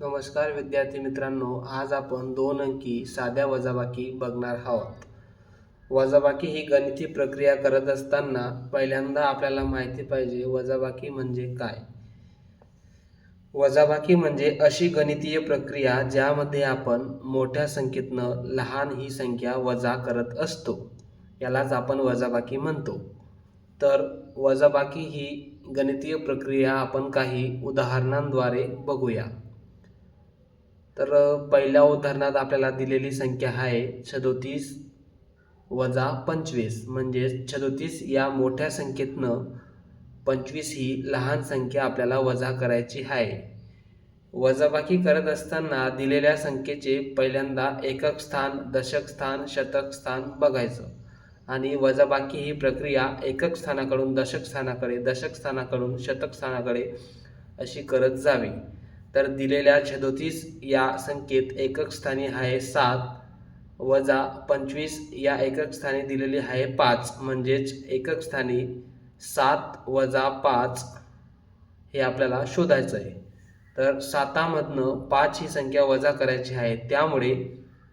नमस्कार विद्यार्थी मित्रांनो, आज आपण दोन अंकी साध्या वजाबाकी बघणार आहोत. वजाबाकी ही गणिती प्रक्रिया करत असताना पहिल्यांदा आपल्याला माहिती पाहिजे वजाबाकी म्हणजे काय. वजाबाकी म्हणजे अशी गणितीय प्रक्रिया ज्यामध्ये आपण मोठ्या संख्येतनं लहान ही संख्या वजा करत असतो. यालाच आपण वजाबाकी म्हणतो. तर वजाबाकी ही गणितीय प्रक्रिया आपण काही उदाहरणांद्वारे बघूया. तर पहिल्या उदाहरणात आपल्याला दिलेली संख्या आहे 37 वजा 25, म्हणजे 37 या मोठ्या संख्येतनं 25 ही लहान संख्या आपल्याला वजा करायची आहे. वजाबाकी करत असताना दिलेल्या संख्येचे पहिल्यांदा एकक स्थान, दशक स्थान, शतक स्थान बघायचं आणि वजाबाकी ही प्रक्रिया एकक स्थानाकडून दशक स्थानाकडे, दशक स्थानाकडून शतक स्थानाकडे अशी करत जावी. तर दिलेल्या 37 या संख्येत एकक स्थानी आहे 7 वजा 25 या एकक स्थानी दिलेली आहे 5, म्हणजेच एकक स्थानी 7 वजा 5 हे आपल्याला शोधायचं आहे. तर 7मधनं 5 ही संख्या वजा करायची आहे, त्यामुळे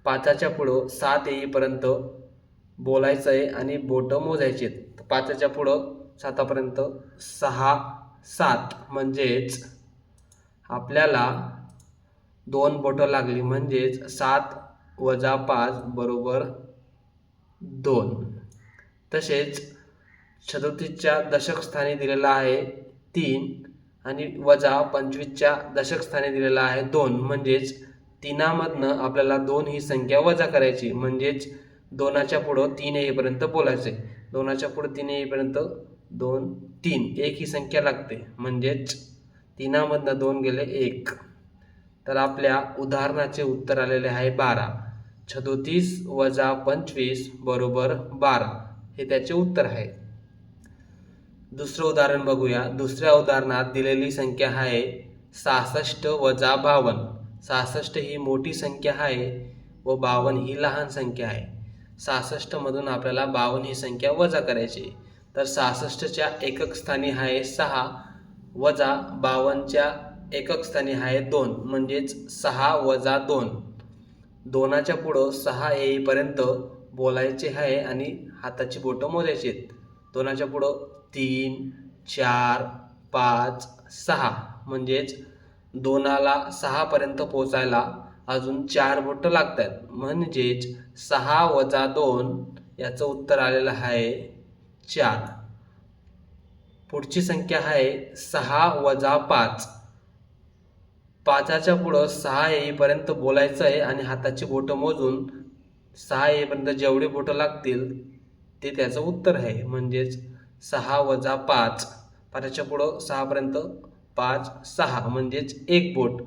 5च्या पुढं 7 येईपर्यंत बोलायचं आहे आणि बोटं मोजायची आहेत. 5च्या पुढं 7पर्यंत 6 7, म्हणजेच आपल्याला 2 बोटं लागली, म्हणजेच 7 वजा 5 बरोबर 2. तसेच 37च्या दशक स्थानी दिलेला आहे 3 आणि वजा 25च्या दशक स्थानी दिलेला आहे 2, म्हणजेच 3मधनं आपल्याला 2 ही संख्या वजा करायची, म्हणजेच 2च्या पुढं 3 येईपर्यंत बोलायचे. 2च्या पुढं 3 येईपर्यंत 2 3 1 ही संख्या लागते, म्हणजेच 3मधनं 2 गेले 1. तर आपल्या उदाहरणाचे उत्तर आलेले आहे 12. 37 वजा 25 बरोबर 12 हे त्याचे उत्तर आहे. दुसरं उदाहरण बघूया. दुसऱ्या उदाहरणात दिलेली संख्या आहे 66 वजा 52. 66 ही मोठी संख्या आहे व 52 ही लहान संख्या आहे. 66 मधून आपल्याला 52 ही संख्या वजा करायची. तर 66च्या एकक स्थानी आहे 6 वजा 52च्या एकक स्थानी आहे 2, म्हणजेच 6 वजा 2. 2च्या पुढं 6 येईपर्यंत बोलायचे आहे आणि हाताची बोटं मोजायची आहेत. 2च्या पुढं 3 4 5 6, म्हणजेच 2ला 6 पर्यंत पोचायला अजून 4 बोटं लागतात, म्हणजेच 6 वजा 2 याचं उत्तर आलेलं आहे 4. पुढची संख्या आहे 6 वजा 5. 5च्या पुढं 6 येईपर्यंत बोलायचं आहे आणि हाताची बोटं मोजून 6 येईपर्यंत जेवढी बोटं लागतील ते त्याचं उत्तर आहे, म्हणजेच 6 वजा 5. 5च्या पुढं 6पर्यंत 5 6, म्हणजेच 1 बोट,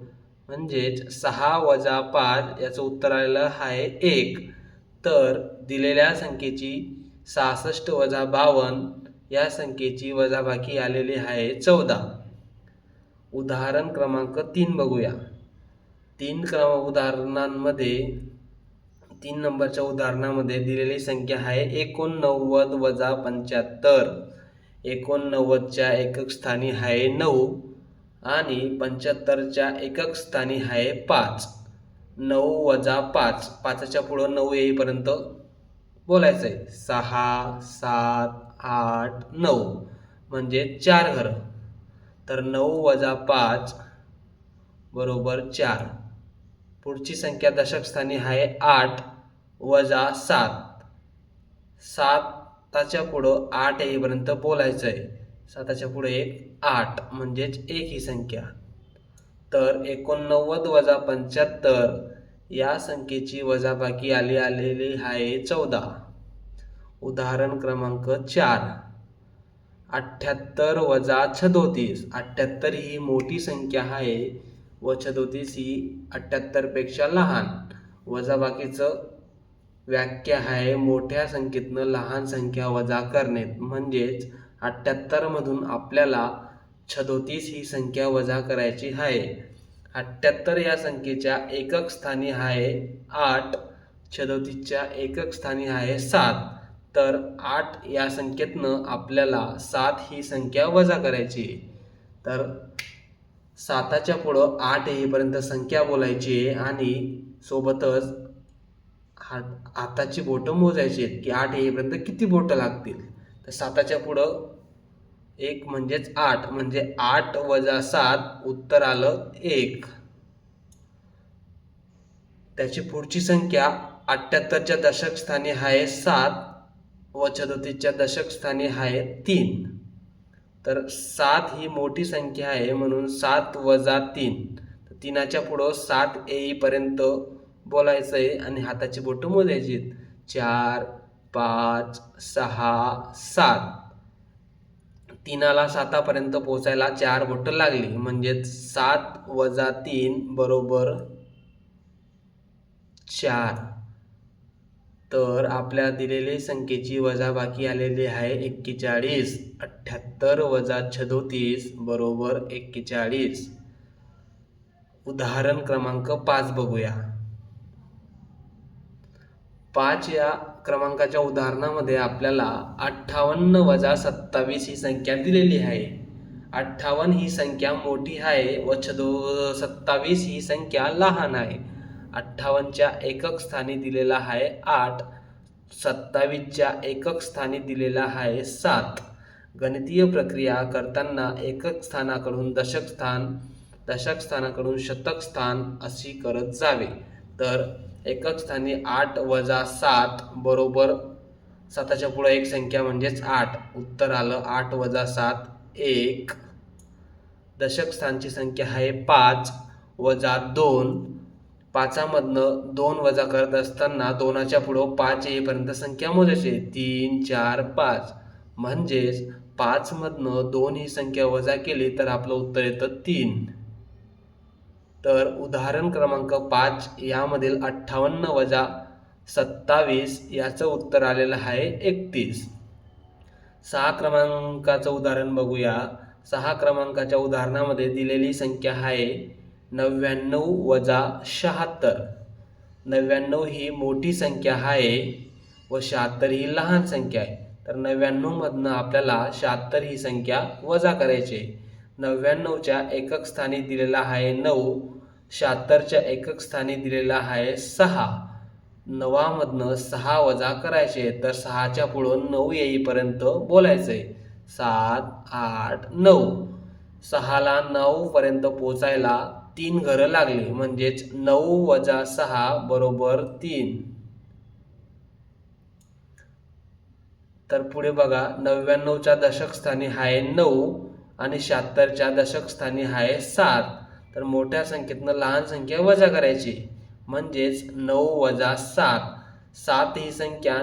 म्हणजेच 6 वजा 5 याचं उत्तर आलेलं आहे 1. तर दिलेल्या संख्येची 66 वजा 52 या संख्येची वजाबाकी आलेली आहे 14. उदाहरण क्रमांक 3 बघूया. 3 नंबरच्या उदाहरणामध्ये दिलेली संख्या आहे 89 वजा 75. 89च्या एकक स्थानी आहे 9 आणि 75च्या एकक स्थानी आहे 5. 9 वजा 5. 5च्या पुढं 9 येईपर्यंत बोलायचं आहे. 6 7 8 9, म्हणजे 4 घरं. तर 9 वजा 5 बरोबर 4. पुढची संख्या दशक स्थानी आहे 8 वजा 7. 7च्या पुढं 8 येईपर्यंत बोलायचं आहे. 7च्या पुढे 1 8, म्हणजेच 1 ही संख्या. तर 89 वजा 75 या संख्येची वजाबाकी आलेली आहे 14. उदाहरण क्रमांक 4. 78 वजा 38. 78 ही मोठी संख्या आहे व 38 ही 78 पेक्षा लहान. वजाबाकीचं व्याख्या आहे मोठ्या संख्येतनं लहान संख्या वजा करणे, म्हणजेच 78 मधून आपल्याला 38 ही संख्या वजा करायची आहे. 78 या संख्येच्या एकक स्थानी आहे 8, 38च्या एकक स्थानी आहे 7. तर 8 या संख्येतनं आपल्याला 7 ही संख्या वजा करायची. तर 7च्या पुढं 8 येईपर्यंत संख्या बोलायची आहे आणि सोबतच हाताची बोटं मोजायची आहेत की 8 येईपर्यंत किती बोटं लागतील. तर 7च्या पुढं 1 म्हणजेच 8 म्हणजे 8 वजा 7 उत्तर आलं 1. त्याची पुढची संख्या 78च्या दशक स्थानी आहे 7 व 37च्या दशक स्थानी आहे 3. तर 7 ही मोठी संख्या आहे म्हणून 7 वजा 3. तर 3च्या पुढं 7 येईपर्यंत बोलायचं आहे आणि हाताची बोटं मोजायची. 4 5 6 7. 3ला 7पर्यंत पोहोचायला 4 बोटं लागली म्हणजे 7 वजा 3 बरोबर 4. तर आपल्या दिलेली संख्येची वजाबाकी आलेली आहे 41. 78 वजा 37 बरोबर 41. उदाहरण क्रमांक 5 बघूया. 5 या क्रमांकाच्या उदाहरणामध्ये आपल्याला 58 वजा 27 ही संख्या दिलेली आहे. 58 ही संख्या मोठी आहे व 27 ही संख्या लहान आहे. 58च्या एकक स्थानी दिलेला आहे 8. 27च्या एकक स्थानी दिलेला आहे 7. गणितीय प्रक्रिया करताना एकक स्थानाकडून दशक स्थान, दशक स्थानाकडून शतक स्थान अशी करत जावे. तर एकक स्थानी 8 वजा 7 बरोबर 7च्या पुढे एक संख्या म्हणजेच 8. उत्तर आलं 8 वजा 7 1. दशक स्थानची संख्या आहे 5 वजा 2. 5मधनं 2 वजा करत असताना 2च्या पुढं 5 येईपर्यंत संख्या मोजायची. 3 4 5 म्हणजेच 5मधनं 2 ही संख्या वजा केली तर आपलं उत्तर येतं 3. तर उदाहरण क्रमांक 5 यामधील 58 वजा 27 याचं उत्तर आलेलं आहे 31. 6 क्रमांकाचं उदाहरण बघूया. 6 क्रमांकाच्या उदाहरणामध्ये दिलेली संख्या आहे 99 वजा 76. 99 ही मोठी संख्या आहे व 76 ही लहान संख्या आहे. तर 99मधनं आपल्याला 76 ही संख्या वजा करायची. 99च्या एकक स्थानी दिलेला आहे 9. 76च्या एकक स्थानी दिलेला आहे 6. 9मधनं 6 वजा करायचे तर 6च्या पुढं 9 येईपर्यंत बोलायचं आहे. 7 8 9. 6ला 9पर्यंत पोचायला 3 घरं लागली म्हणजेच 9 वजा 6 बरोबर 3. तर पुढे बघा 99च्या दशक स्थानी आहे 9 आणि 76च्या दशक स्थानी आहे 7. तर मोठ्या संख्येतनं लहान संख्या वजा करायची म्हणजेच 9 वजा 7. 7 ही संख्या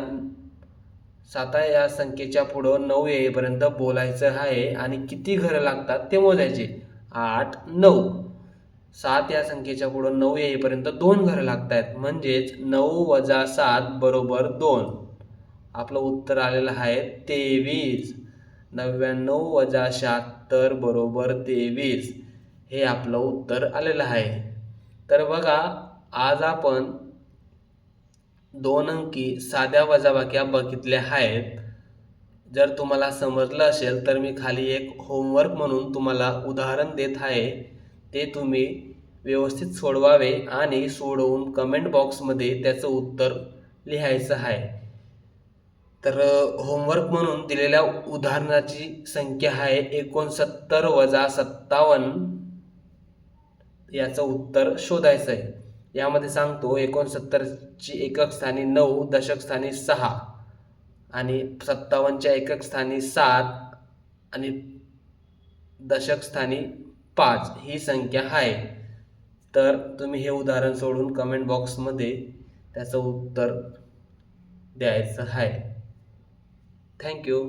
7 या संख्येच्या पुढं 9 येईपर्यंत बोलायचं आहे आणि किती घरं लागतात ते मोजायचे. 8 9. 7 या संख्येच्या पुढं 9 येईपर्यंत 2 घरं लागत आहेत म्हणजेच 9 वजा 7 बरोबर 2. आपलं उत्तर आलेलं आहे 23. 99 वजा 76 बरोबर 23 हे आपलं उत्तर आलेलं आहे. तर बघा आज आपण 2 अंकी साध्या वजाबाक्या बघितल्या आहेत. जर तुम्हाला समजलं असेल तर मी खाली एक होमवर्क म्हणून तुम्हाला उदाहरण देत आहे. ते तुम्ही व्यवस्थित सोडवावे आणि सोडवून कमेंट बॉक्समध्ये त्याचं उत्तर लिहायचं आहे. तर होमवर्क म्हणून दिलेल्या उदाहरणाची संख्या आहे 69 वजा 57. याचं उत्तर शोधायचं आहे. यामध्ये सांगतो 69ची एकक स्थानी 9, दशक स्थानी 6 आणि 57च्या एकक स्थानी 7 आणि दशक स्थानी 5 ही संख्या आहे. तर तुम्ही हे उदाहरण सोडून कमेंट बॉक्समध्ये त्याचं उत्तर द्यायचं आहे. थँक्यू.